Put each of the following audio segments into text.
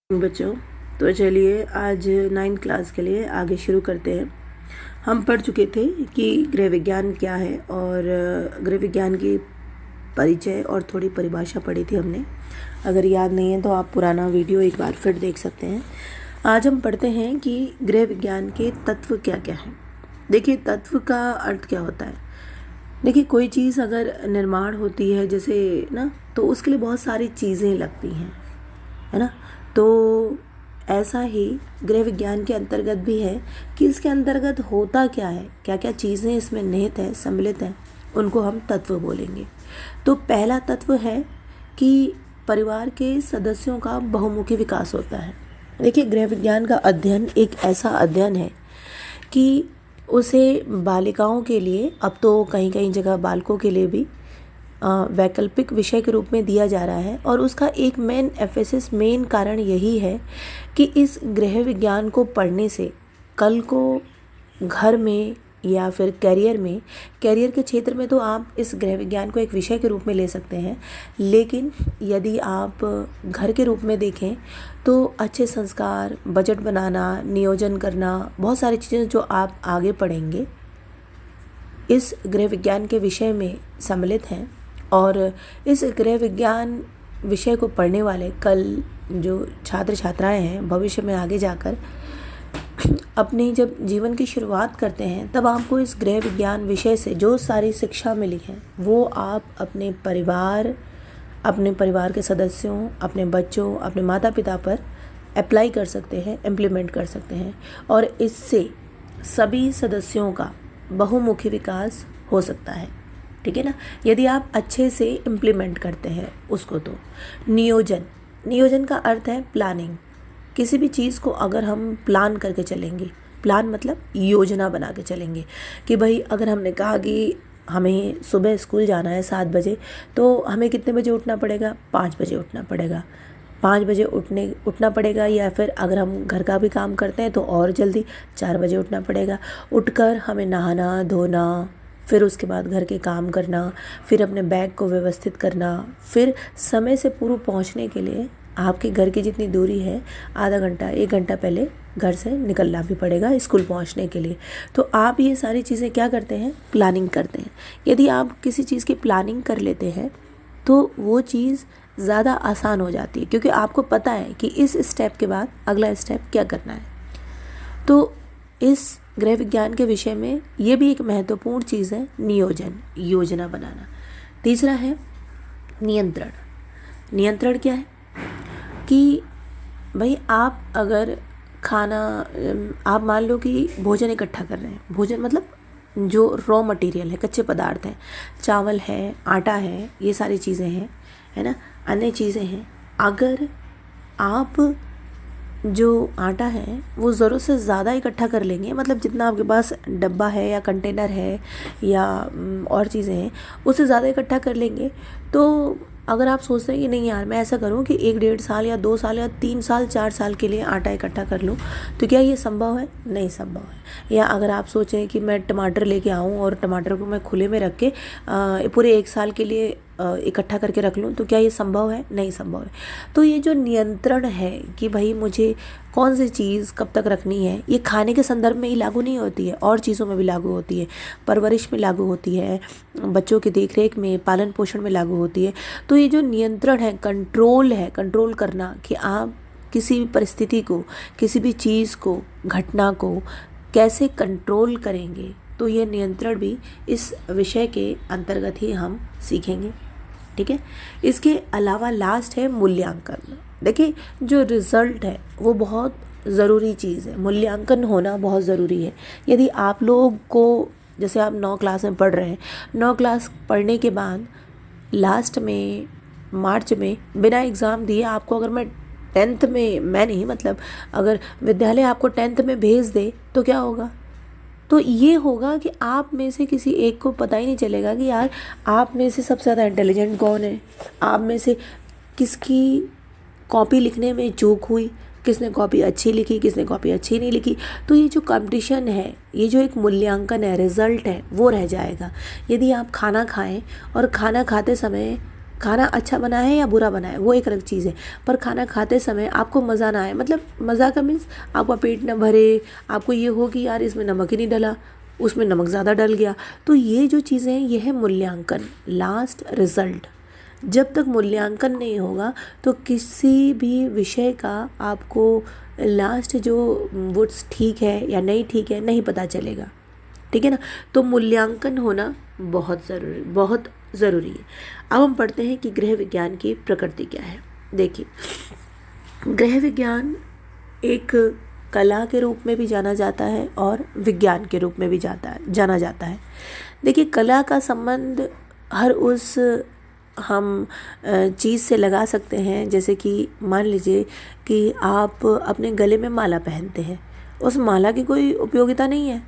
बच्चों, तो चलिए आज 9th क्लास के लिए आगे शुरू करते हैं। हम पढ़ चुके थे कि गृह विज्ञान क्या है और गृह विज्ञान की परिचय और थोड़ी परिभाषा पढ़ी थी हमने। अगर याद नहीं है तो आप पुराना वीडियो एक बार फिर देख सकते हैं। आज हम पढ़ते हैं कि गृह विज्ञान के तत्व क्या क्या हैं। देखिए, तत्व का अर्थ क्या होता है। देखिए, कोई चीज़ अगर निर्माण होती है जैसे ना, तो उसके लिए बहुत सारी चीज़ें लगती हैं, है ना। तो ऐसा ही गृह विज्ञान के अंतर्गत भी है कि इसके अंतर्गत होता क्या है, क्या क्या चीज़ें इसमें निहित है, सम्मिलित हैं, उनको हम तत्व बोलेंगे। तो पहला तत्व है कि परिवार के सदस्यों का बहुमुखी विकास होता है। देखिए, गृह विज्ञान का अध्ययन एक ऐसा अध्ययन है कि उसे बालिकाओं के लिए, अब तो कहीं कहीं जगह बालकों के लिए भी वैकल्पिक विषय के रूप में दिया जा रहा है। और उसका एक मेन कारण यही है कि इस गृह विज्ञान को पढ़ने से कल को घर में या फिर करियर के क्षेत्र में तो आप इस गृह विज्ञान को एक विषय के रूप में ले सकते हैं, लेकिन यदि आप घर के रूप में देखें तो अच्छे संस्कार, बजट बनाना, नियोजन करना, बहुत सारी चीज़ें जो आप आगे पढ़ेंगे इस गृह विज्ञान के विषय में सम्मिलित हैं। और इस गृह विज्ञान विषय को पढ़ने वाले कल जो छात्र छात्राएं हैं, भविष्य में आगे जाकर अपनी जब जीवन की शुरुआत करते हैं, तब आपको इस गृह विज्ञान विषय से जो सारी शिक्षा मिली है वो आप अपने परिवार के सदस्यों, अपने बच्चों, अपने माता पिता पर अप्लाई कर सकते हैं, इम्प्लीमेंट कर सकते हैं। और इससे सभी सदस्यों का बहुमुखी विकास हो सकता है, ठीक है ना, यदि आप अच्छे से इम्प्लीमेंट करते हैं उसको। तो नियोजन का अर्थ है प्लानिंग। किसी भी चीज़ को अगर हम प्लान करके चलेंगे, प्लान मतलब योजना बना के चलेंगे कि भाई अगर हमने कहा कि हमें सुबह स्कूल जाना है 7 बजे, तो हमें कितने बजे उठना पड़ेगा? 5 बजे उठना पड़ेगा। 5 बजे उठना पड़ेगा, या फिर अगर हम घर का भी काम करते हैं तो और जल्दी 4 बजे उठना पड़ेगा। उठकर हमें नहाना धोना, फिर उसके बाद घर के काम करना, फिर अपने बैग को व्यवस्थित करना, फिर समय से पूर्व पहुंचने के लिए आपके घर की जितनी दूरी है आधा घंटा 1 घंटा पहले घर से निकलना भी पड़ेगा स्कूल पहुंचने के लिए। तो आप ये सारी चीज़ें क्या करते हैं? प्लानिंग करते हैं। यदि आप किसी चीज़ की प्लानिंग कर लेते हैं तो वो चीज़ ज़्यादा आसान हो जाती है, क्योंकि आपको पता है कि इस स्टेप के बाद अगला स्टेप क्या करना है। तो इस गृह विज्ञान के विषय में ये भी एक महत्वपूर्ण चीज़ है, योजना बनाना। तीसरा है नियंत्रण क्या है कि भाई आप अगर आप मान लो कि भोजन इकट्ठा कर रहे हैं। भोजन मतलब जो रॉ मटेरियल है, कच्चे पदार्थ हैं, चावल है, आटा है, ये सारी चीज़ें हैं, है ना, अन्य चीज़ें हैं। अगर आप जो आटा है वो ज़रूरत से ज़्यादा इकट्ठा कर लेंगे, मतलब जितना आपके पास डब्बा है या कंटेनर है या और चीज़ें हैं उससे ज़्यादा इकट्ठा कर लेंगे, तो अगर आप सोचते हैं कि नहीं यार मैं ऐसा करूं कि 1-1.5 साल या 2 साल या 3 साल 4 साल के लिए आटा इकट्ठा कर लूं, तो क्या ये संभव है? नहीं संभव है। या अगर आप सोचें कि मैं टमाटर लेके आऊं और टमाटर को मैं खुले में रख के पूरे 1 साल के लिए इकट्ठा करके रख लूँ, तो क्या ये संभव है? नहीं संभव है। तो ये जो नियंत्रण है कि भाई मुझे कौन सी चीज़ कब तक रखनी है, ये खाने के संदर्भ में ही लागू नहीं होती है, और चीज़ों में भी लागू होती है, परवरिश में लागू होती है, बच्चों की देखरेख में, पालन पोषण में लागू होती है। तो ये जो नियंत्रण है, कंट्रोल करना कि आप किसी भी परिस्थिति को, किसी भी चीज़ को, घटना को कैसे कंट्रोल करेंगे, तो ये नियंत्रण भी इस विषय के अंतर्गत ही हम सीखेंगे, ठीक है। इसके अलावा लास्ट है मूल्यांकन। देखिए, जो रिज़ल्ट है वो बहुत ज़रूरी चीज़ है, मूल्यांकन होना बहुत ज़रूरी है। यदि आप लोग को, जैसे आप 9 क्लास में पढ़ रहे हैं, 9 क्लास पढ़ने के बाद लास्ट में मार्च में बिना एग्ज़ाम दिए आपको, अगर मैं 10th में, मैं नहीं मतलब अगर विद्यालय आपको 10th में भेज दे तो क्या होगा? तो ये होगा कि आप में से किसी एक को पता ही नहीं चलेगा कि यार आप में से सबसे ज़्यादा इंटेलिजेंट कौन है, आप में से किसकी कॉपी लिखने में चूक हुई, किसने कॉपी अच्छी लिखी, किसने कॉपी अच्छी नहीं लिखी। तो ये जो कंपटीशन है, ये जो एक मूल्यांकन है, रिज़ल्ट है, वो रह जाएगा। यदि आप खाना खाएं और खाना खाते समय खाना अच्छा बना है या बुरा बना है वो एक अलग चीज़ है, पर खाना खाते समय आपको मज़ा ना आए, मतलब मज़ा का मीन्स आपका पेट ना भरे, आपको ये हो कि यार इसमें नमक ही नहीं डला, उसमें नमक ज़्यादा डल गया। तो ये जो चीज़ें हैं ये है मूल्यांकन, लास्ट रिज़ल्ट। जब तक मूल्यांकन नहीं होगा तो किसी भी विषय का आपको लास्ट जो वो ठीक है या नहीं ठीक है नहीं पता चलेगा, ठीक है ना। तो मूल्यांकन होना बहुत ज़रूरी है। अब हम पढ़ते हैं कि गृह विज्ञान की प्रकृति क्या है। देखिए, गृह विज्ञान एक कला के रूप में भी जाना जाता है और विज्ञान के रूप में भी जाना जाता है। देखिए, कला का संबंध हर उस हम चीज़ से लगा सकते हैं, जैसे कि मान लीजिए कि आप अपने गले में माला पहनते हैं, उस माला की कोई उपयोगिता नहीं है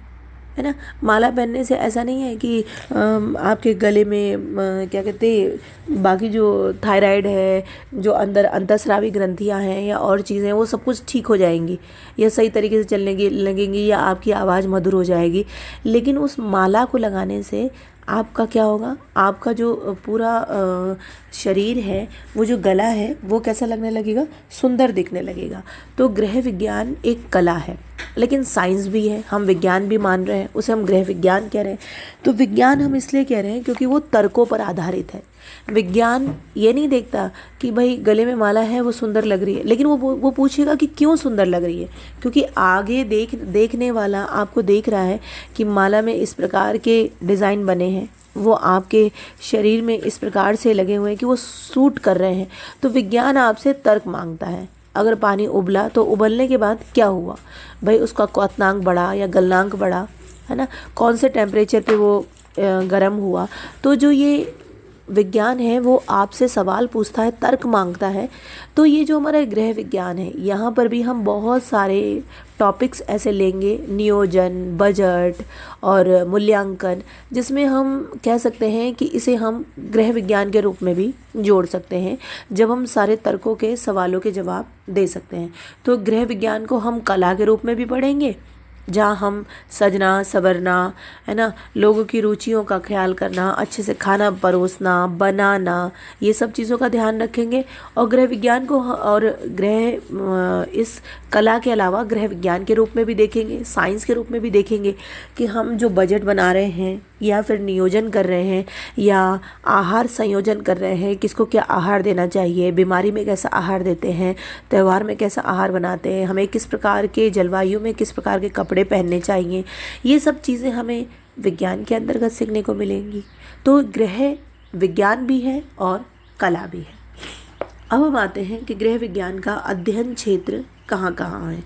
ना। माला पहनने से ऐसा नहीं है कि आपके गले में क्या कहते हैं बाकी जो थायराइड है, जो अंदर अंतःस्रावी ग्रंथियां हैं या और चीज़ें, वो सब कुछ ठीक हो जाएंगी या सही तरीके से चलने लगेंगी या आपकी आवाज़ मधुर हो जाएगी। लेकिन उस माला को लगाने से आपका क्या होगा, आपका जो पूरा शरीर है, वो जो गला है वो कैसा लगने लगेगा, सुंदर दिखने लगेगा। तो गृह विज्ञान एक कला है, लेकिन साइंस भी है, हम विज्ञान भी मान रहे हैं, उसे हम गृह विज्ञान कह रहे हैं। तो विज्ञान हम इसलिए कह रहे हैं क्योंकि वो तर्कों पर आधारित है। विज्ञान ये नहीं देखता कि भाई गले में माला है वो सुंदर लग रही है, लेकिन वो पूछेगा कि क्यों सुंदर लग रही है, क्योंकि आगे देखने वाला आपको देख रहा है कि माला में इस प्रकार के डिज़ाइन बने हैं, वो आपके शरीर में इस प्रकार से लगे हुए हैं कि वो सूट कर रहे हैं। तो विज्ञान आपसे तर्क मांगता है। अगर पानी उबला तो उबलने के बाद क्या हुआ, भाई उसका क्वथनांक बढ़ा या गलनांक बढ़ा, है ना, कौन से टेम्परेचर पे वो गर्म हुआ। तो जो ये विज्ञान है वो आपसे सवाल पूछता है, तर्क मांगता है। तो ये जो हमारा गृह विज्ञान है, यहाँ पर भी हम बहुत सारे टॉपिक्स ऐसे लेंगे, नियोजन, बजट और मूल्यांकन, जिसमें हम कह सकते हैं कि इसे हम गृह विज्ञान के रूप में भी जोड़ सकते हैं, जब हम सारे तर्कों के सवालों के जवाब दे सकते हैं। तो गृह विज्ञान को हम कला के रूप में भी पढ़ेंगे, जहाँ हम सजना संवरना, है ना, लोगों की रुचियों का ख्याल करना, अच्छे से खाना परोसना, बनाना, ये सब चीज़ों का ध्यान रखेंगे। और गृह विज्ञान को और इस कला के अलावा गृह विज्ञान के रूप में भी देखेंगे, साइंस के रूप में भी देखेंगे कि हम जो बजट बना रहे हैं या फिर नियोजन कर रहे हैं या आहार संयोजन कर रहे हैं, किसको क्या आहार देना चाहिए, बीमारी में कैसा आहार देते हैं, त्यौहार में कैसा आहार बनाते हैं, हमें किस प्रकार के जलवायु में किस प्रकार के कपड़े पहनने चाहिए, ये सब चीज़ें हमें विज्ञान के अंतर्गत सीखने को मिलेंगी। तो गृह विज्ञान भी है और कला भी है। अब हम आते हैं कि गृह विज्ञान का अध्ययन क्षेत्र कहाँ कहाँ है।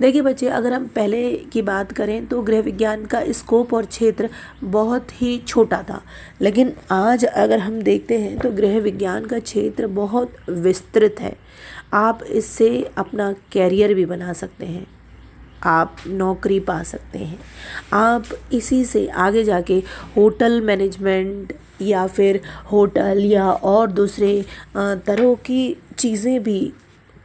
देखिए बच्चे, अगर हम पहले की बात करें तो गृह विज्ञान का स्कोप और क्षेत्र बहुत ही छोटा था, लेकिन आज अगर हम देखते हैं तो गृह विज्ञान का क्षेत्र बहुत विस्तृत है। आप इससे अपना कैरियर भी बना सकते हैं, आप नौकरी पा सकते हैं, आप इसी से आगे जाके होटल मैनेजमेंट या फिर होटल या और दूसरे तरह की चीज़ें भी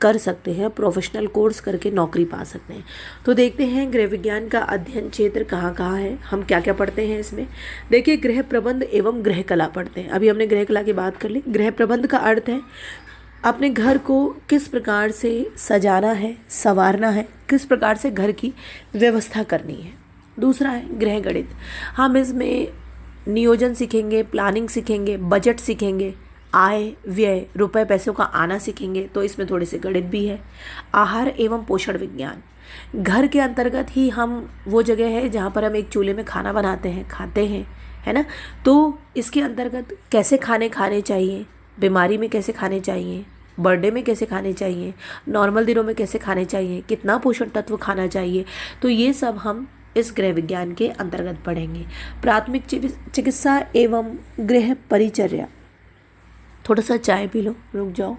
कर सकते हैं, प्रोफेशनल कोर्स करके नौकरी पा सकते हैं। तो देखते हैं गृह विज्ञान का अध्ययन क्षेत्र कहाँ कहाँ है, हम क्या क्या पढ़ते हैं इसमें। देखिए, गृह प्रबंध एवं गृह कला पढ़ते हैं। अभी हमने गृह कला की बात कर ली। गृह प्रबंध का अर्थ है अपने घर को किस प्रकार से सजाना है, संवारना है, किस प्रकार से घर की व्यवस्था करनी है। दूसरा है गृह गणित। हम इसमें नियोजन सीखेंगे, प्लानिंग सीखेंगे, बजट सीखेंगे, आय व्यय, रुपए पैसों का आना सीखेंगे, तो इसमें थोड़े से गणित भी है। आहार एवं पोषण विज्ञान, घर के अंतर्गत ही हम वो जगह है जहाँ पर हम एक चूल्हे में खाना बनाते हैं, खाते हैं, है ना। तो इसके अंतर्गत कैसे खाने चाहिए, बीमारी में कैसे खाने चाहिए, बर्थडे में कैसे खाने चाहिए, नॉर्मल दिनों में कैसे खाने चाहिए, कितना पोषण तत्व खाना चाहिए, तो ये सब हम इस गृह विज्ञान के अंतर्गत पढ़ेंगे। प्राथमिक चिकित्सा एवं गृह परिचर्या। थोड़ा सा चाय पी लो, रुक जाओ,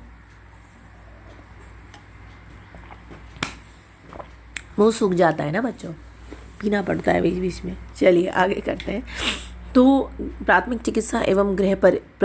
मुंह सूख जाता है ना बच्चों, पीना पड़ता है बीच बीच में। चलिए आगे करते हैं। तो प्राथमिक चिकित्सा एवं गृह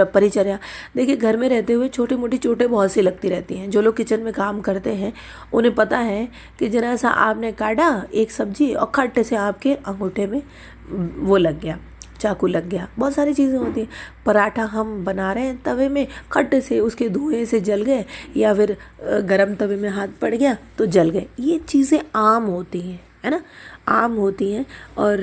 परिचर्या। देखिए, घर में रहते हुए छोटी मोटी चोटें बहुत सी लगती रहती हैं। जो लोग किचन में काम करते हैं उन्हें पता है कि जरा सा आपने काटा एक सब्जी और खट्टे से आपके अंगूठे में वो लग गया, चाकू लग गया, बहुत सारी चीज़ें होती हैं। पराठा हम बना रहे हैं तवे में, खट से उसके धुएं से जल गए, या फिर गरम तवे में हाथ पड़ गया तो जल गए। ये चीज़ें आम होती हैं, है ना, आम होती हैं। और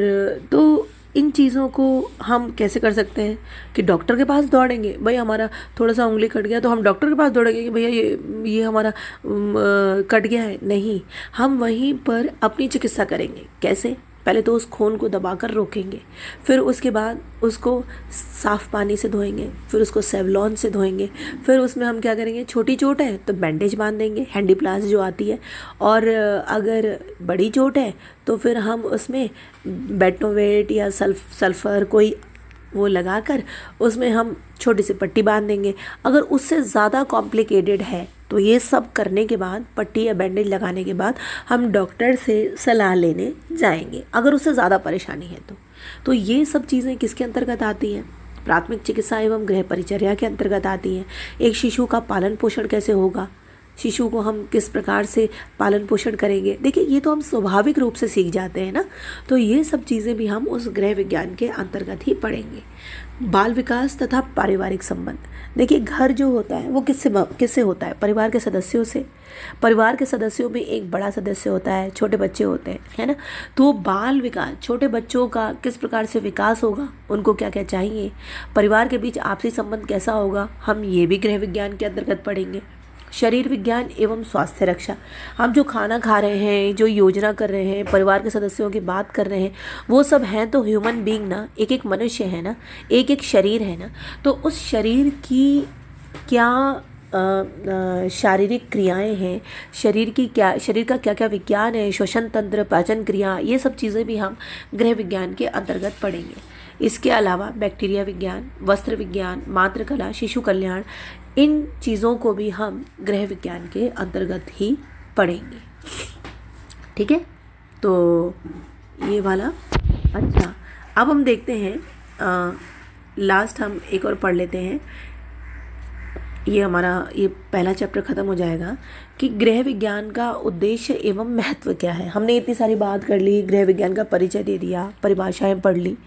तो इन चीज़ों को हम कैसे कर सकते हैं कि डॉक्टर के पास दौड़ेंगे, भाई हमारा थोड़ा सा उंगली कट गया तो हम डॉक्टर के पास दौड़ेंगे कि भैया ये हमारा कट गया है, नहीं। हम वहीं पर अपनी चिकित्सा करेंगे। कैसे? पहले तो उस खून को दबाकर रोकेंगे, फिर उसके बाद उसको साफ़ पानी से धोएंगे, फिर उसको सेवलॉन से धोएंगे, फिर उसमें हम क्या करेंगे, छोटी चोट है तो बैंडेज बांध देंगे, हैंडीप्लास्ट जो आती है। और अगर बड़ी चोट है तो फिर हम उसमें बेटनोवेट या सल्फ़र कोई वो लगाकर उसमें हम छोटी सी पट्टी बांध देंगे। अगर उससे ज़्यादा कॉम्प्लिकेटेड है तो ये सब करने के बाद, पट्टी या बैंडेज लगाने के बाद, हम डॉक्टर से सलाह लेने जाएंगे अगर उससे ज़्यादा परेशानी है तो ये सब चीज़ें किसके अंतर्गत आती हैं? प्राथमिक चिकित्सा एवं गृह परिचर्या के अंतर्गत आती हैं। एक शिशु का पालन पोषण कैसे होगा, शिशु को हम किस प्रकार से पालन पोषण करेंगे, देखिए ये तो हम स्वाभाविक रूप से सीख जाते हैं ना। तो ये सब चीज़ें भी हम उस गृह विज्ञान के अंतर्गत ही पढ़ेंगे। बाल विकास तथा पारिवारिक संबंध, देखिए घर जो होता है वो किससे होता है? परिवार के सदस्यों से। परिवार के सदस्यों में एक बड़ा सदस्य होता है, छोटे बच्चे होते हैं, है ना। तो बाल विकास, छोटे बच्चों का किस प्रकार से विकास होगा, उनको क्या क्या चाहिए, परिवार के बीच आपसी संबंध कैसा होगा, हम ये भी गृह विज्ञान के अंतर्गत पढ़ेंगे। शरीर विज्ञान एवं स्वास्थ्य रक्षा, हम जो खाना खा रहे हैं, जो योजना कर रहे हैं, परिवार के सदस्यों की बात कर रहे हैं, वो सब हैं तो ह्यूमन बीइंग ना, एक एक मनुष्य है ना, एक एक शरीर है ना। तो उस शरीर की क्या शारीरिक क्रियाएं हैं, शरीर का क्या क्या विज्ञान है, श्वसन तंत्र, पाचन क्रिया, ये सब चीज़ें भी हम गृह विज्ञान के अंतर्गत पढ़ेंगे। इसके अलावा बैक्टीरिया विज्ञान, वस्त्र विज्ञान, मातृकला, शिशु कल्याण, इन चीज़ों को भी हम गृह विज्ञान के अंतर्गत ही पढ़ेंगे। ठीक है, तो ये वाला। अच्छा, अब हम देखते हैं लास्ट हम एक और पढ़ लेते हैं। ये हमारा ये पहला चैप्टर ख़त्म हो जाएगा कि गृह विज्ञान का उद्देश्य एवं महत्व क्या है। हमने इतनी सारी बात कर ली, गृह विज्ञान का परिचय दे दिया, परिभाषाएं पढ़ ली।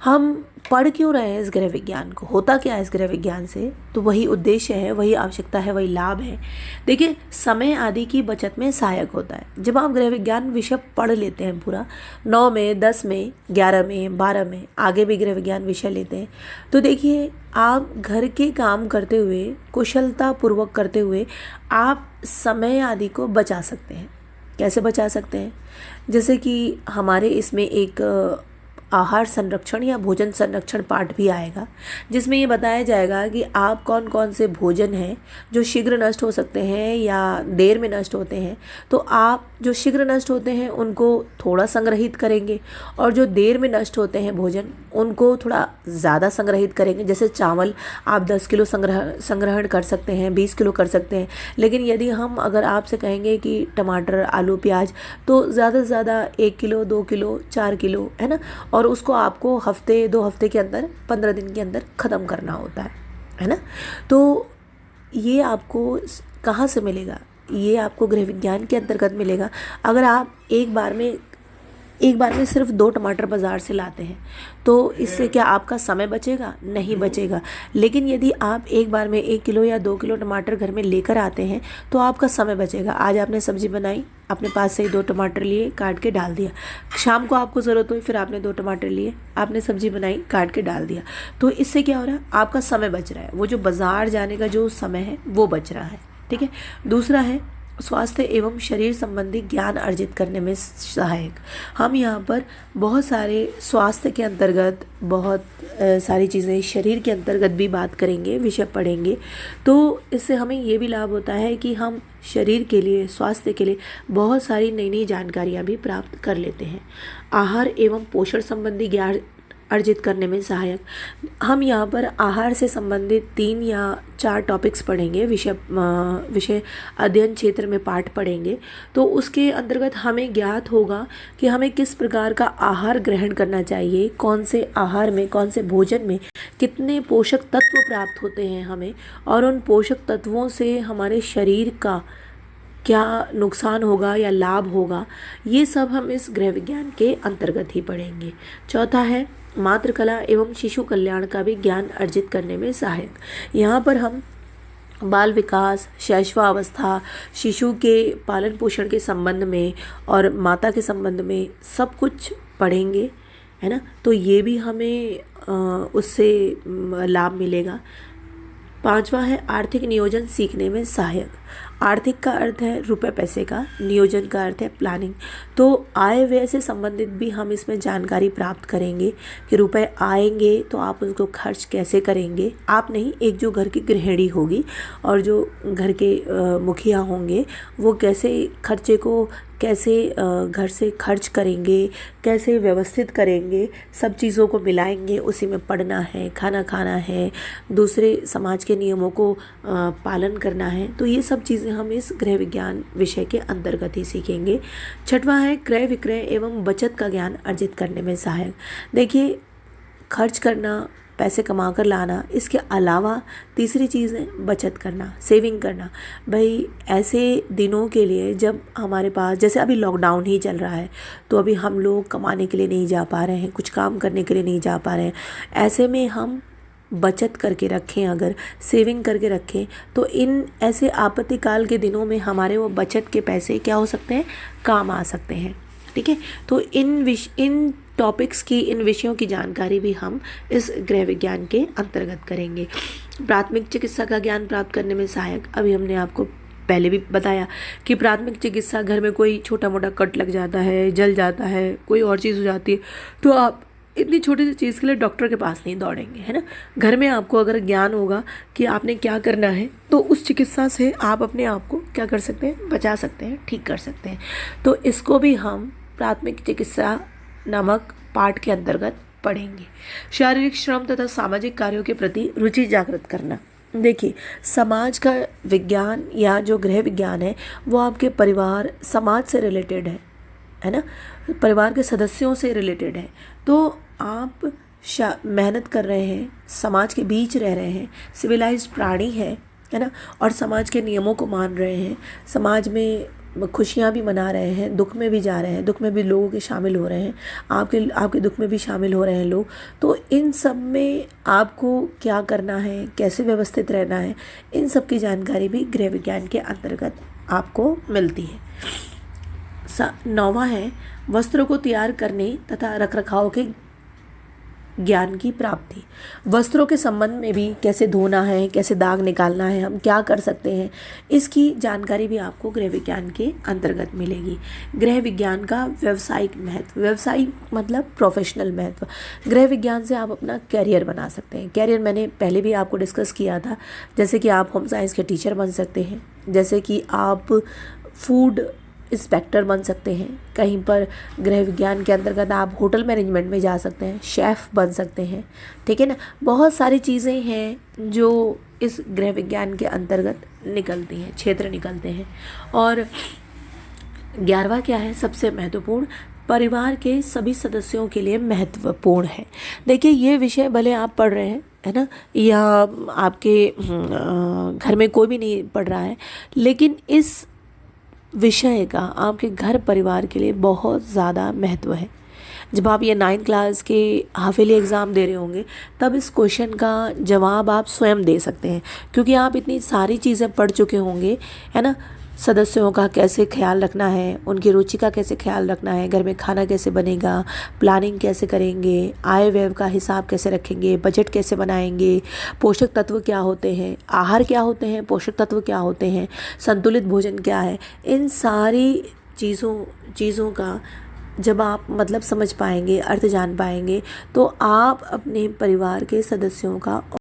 हम पढ़ क्यों रहे हैं इस गृह विज्ञान को, होता क्या है इस गृह विज्ञान से? तो वही उद्देश्य है, वही आवश्यकता है, वही लाभ है। देखिए, समय आदि की बचत में सहायक होता है। जब आप गृह विज्ञान विषय पढ़ लेते हैं पूरा, 9 में, 10 में, 11 में, 12 में, आगे भी गृह विज्ञान विषय लेते हैं, तो देखिए आप घर के काम करते हुए, कुशलता पूर्वक करते हुए आप समय आदि को बचा सकते हैं। कैसे बचा सकते हैं? जैसे कि हमारे इसमें एक आहार संरक्षण या भोजन संरक्षण पाठ भी आएगा, जिसमें ये बताया जाएगा कि आप कौन कौन से भोजन हैं जो शीघ्र नष्ट हो सकते हैं या देर में नष्ट होते हैं। तो आप जो शीघ्र नष्ट होते हैं उनको थोड़ा संग्रहित करेंगे, और जो देर में नष्ट होते हैं भोजन, उनको थोड़ा ज़्यादा संग्रहित करेंगे। जैसे चावल आप 10 किलो संग्रहण कर सकते हैं, 20 किलो कर सकते हैं। लेकिन यदि हम अगर आपसे कहेंगे कि टमाटर, आलू, प्याज, तो ज़्यादा से ज़्यादा 1 किलो, 2 किलो, 4 किलो, है ना। और उसको आपको हफ्ते 2 हफ्ते के अंदर, 15 दिन के अंदर ख़त्म करना होता है ना। तो ये आपको कहाँ से मिलेगा? ये आपको गृह विज्ञान के अंतर्गत मिलेगा। अगर आप एक बार में सिर्फ 2 टमाटर बाज़ार से लाते हैं तो इससे क्या आपका समय बचेगा? नहीं बचेगा। लेकिन यदि आप एक बार में 1 किलो या 2 किलो टमाटर घर में लेकर आते हैं तो आपका समय बचेगा। आज आपने सब्ज़ी बनाई, अपने पास से ही 2 टमाटर लिए, काट के डाल दिया। शाम को आपको ज़रूरत हुई, फिर आपने 2 टमाटर लिए, आपने सब्ज़ी बनाई, काट के डाल दिया। तो इससे क्या हो रहा है? आपका समय बच रहा है। वो जो बाज़ार जाने का जो समय है वो बच रहा है। ठीक है। दूसरा है स्वास्थ्य एवं शरीर संबंधी ज्ञान अर्जित करने में सहायक। हम यहाँ पर बहुत सारे स्वास्थ्य के अंतर्गत बहुत सारी चीज़ें, शरीर के अंतर्गत भी बात करेंगे, विषय पढ़ेंगे। तो इससे हमें ये भी लाभ होता है कि हम शरीर के लिए, स्वास्थ्य के लिए बहुत सारी नई नई जानकारियाँ भी प्राप्त कर लेते हैं। आहार एवं पोषण संबंधी ज्ञान अर्जित करने में सहायक। हम यहाँ पर आहार से संबंधित 3 या 4 टॉपिक्स पढ़ेंगे, विषय अध्ययन क्षेत्र में पाठ पढ़ेंगे। तो उसके अंतर्गत हमें ज्ञात होगा कि हमें किस प्रकार का आहार ग्रहण करना चाहिए, कौन से आहार में, कौन से भोजन में कितने पोषक तत्व प्राप्त होते हैं हमें, और उन पोषक तत्वों से हमारे शरीर का क्या नुकसान होगा या लाभ होगा। ये सब हम इस गृह विज्ञान के अंतर्गत ही पढ़ेंगे। चौथा है मातृकला एवं शिशु कल्याण का भी ज्ञान अर्जित करने में सहायक। यहाँ पर हम बाल विकास, शैशवावस्था, शिशु के पालन पोषण के संबंध में और माता के संबंध में सब कुछ पढ़ेंगे, है ना। तो ये भी हमें उससे लाभ मिलेगा। 5वां है आर्थिक नियोजन सीखने में सहायक। आर्थिक का अर्थ है रुपए पैसे का, नियोजन का अर्थ है प्लानिंग। तो आय व्यय से संबंधित भी हम इसमें जानकारी प्राप्त करेंगे कि रुपए आएंगे तो आप उनको खर्च कैसे करेंगे। आप नहीं, एक जो घर की गृहिणी होगी और जो घर के मुखिया होंगे वो कैसे खर्चे को कैसे घर से खर्च करेंगे, कैसे व्यवस्थित करेंगे, सब चीज़ों को मिलाएंगे। उसी में पढ़ना है, खाना खाना है, दूसरे समाज के नियमों को पालन करना है। तो ये सब चीज़ें हम इस गृह विज्ञान विषय के अंतर्गत ही सीखेंगे। 6वां है क्रय विक्रय एवं बचत का ज्ञान अर्जित करने में सहायक। देखिए, खर्च करना, पैसे कमा कर लाना, इसके अलावा तीसरी चीज़ है बचत करना, सेविंग करना। भाई ऐसे दिनों के लिए जब हमारे पास, जैसे अभी लॉकडाउन ही चल रहा है, तो अभी हम लोग कमाने के लिए नहीं जा पा रहे हैं, कुछ काम करने के लिए नहीं जा पा रहे हैं। ऐसे में हम बचत करके रखें, अगर सेविंग करके रखें, तो इन ऐसे आपत्तिकाल के दिनों में हमारे वो बचत के पैसे क्या हो सकते हैं, काम आ सकते हैं। ठीक है, तो इन टॉपिक्स की, इन विषयों की जानकारी भी हम इस गृह विज्ञान के अंतर्गत करेंगे। प्राथमिक चिकित्सा का ज्ञान प्राप्त करने में सहायक। अभी हमने आपको पहले भी बताया कि प्राथमिक चिकित्सा, घर में कोई छोटा मोटा कट लग जाता है, जल जाता है, कोई और चीज़ हो जाती है, तो आप इतनी छोटी सी चीज़ के लिए डॉक्टर के पास नहीं दौड़ेंगे, है ना। घर में आपको अगर ज्ञान होगा कि आपने क्या करना है, तो उस चिकित्सा से आप अपने आप को क्या कर सकते हैं, बचा सकते हैं, ठीक कर सकते हैं। तो इसको भी हम प्राथमिक चिकित्सा नामक पाठ के अंतर्गत पढ़ेंगे। शारीरिक श्रम तथा सामाजिक कार्यों के प्रति रुचि जागृत करना। देखिए, समाज का विज्ञान या जो गृह विज्ञान है वो आपके परिवार, समाज से रिलेटेड है ना, परिवार के सदस्यों से रिलेटेड है। तो आप मेहनत कर रहे हैं, समाज के बीच रह रहे हैं, सिविलाइज्ड प्राणी है ना, और समाज के नियमों को मान रहे हैं, समाज में खुशियाँ भी मना रहे हैं, दुख में भी जा रहे हैं, दुख में भी लोगों के शामिल हो रहे हैं, आपके दुख में भी शामिल हो रहे हैं लोग। तो इन सब में आपको क्या करना है, कैसे व्यवस्थित रहना है, इन सब की जानकारी भी गृह विज्ञान के अंतर्गत आपको मिलती है। 9वां है वस्त्रों को तैयार करने तथा रखरखाव के ज्ञान की प्राप्ति। वस्त्रों के संबंध में भी कैसे धोना है, कैसे दाग निकालना है, हम क्या कर सकते हैं, इसकी जानकारी भी आपको गृह विज्ञान के अंतर्गत मिलेगी। गृह विज्ञान का व्यावसायिक महत्व, व्यावसायिक मतलब प्रोफेशनल महत्व। गृह विज्ञान से आप अपना कैरियर बना सकते हैं। कैरियर मैंने पहले भी आपको डिस्कस किया था, जैसे कि आप होम साइंस के टीचर बन सकते हैं, जैसे कि आप फूड इंस्पेक्टर बन सकते हैं, कहीं पर गृह विज्ञान के अंतर्गत आप होटल मैनेजमेंट में जा सकते हैं, शेफ़ बन सकते हैं। ठीक है ना, बहुत सारी चीज़ें हैं जो इस गृह विज्ञान के अंतर्गत निकलती हैं, क्षेत्र निकलते हैं। और 11वां क्या है, सबसे महत्वपूर्ण, परिवार के सभी सदस्यों के लिए महत्वपूर्ण है। देखिए, ये विषय भले आप पढ़ रहे हैं, है ना, या आपके घर में कोई भी नहीं पढ़ रहा है, लेकिन इस विषय का आपके घर परिवार के लिए बहुत ज़्यादा महत्व है। जब आप ये 9th क्लास के हाफिली एग्ज़ाम दे रहे होंगे, तब इस क्वेश्चन का जवाब आप स्वयं दे सकते हैं, क्योंकि आप इतनी सारी चीज़ें पढ़ चुके होंगे, है ना। सदस्यों का कैसे ख्याल रखना है, उनकी रुचि का कैसे ख्याल रखना है, घर में खाना कैसे बनेगा, प्लानिंग कैसे करेंगे, आय व्यय का हिसाब कैसे रखेंगे, बजट कैसे बनाएंगे, पोषक तत्व क्या होते हैं, आहार क्या होते हैं, पोषक तत्व क्या होते हैं, संतुलित भोजन क्या है, इन सारी चीज़ों का जब आप मतलब समझ पाएंगे, अर्थ जान पाएंगे, तो आप अपने परिवार के सदस्यों का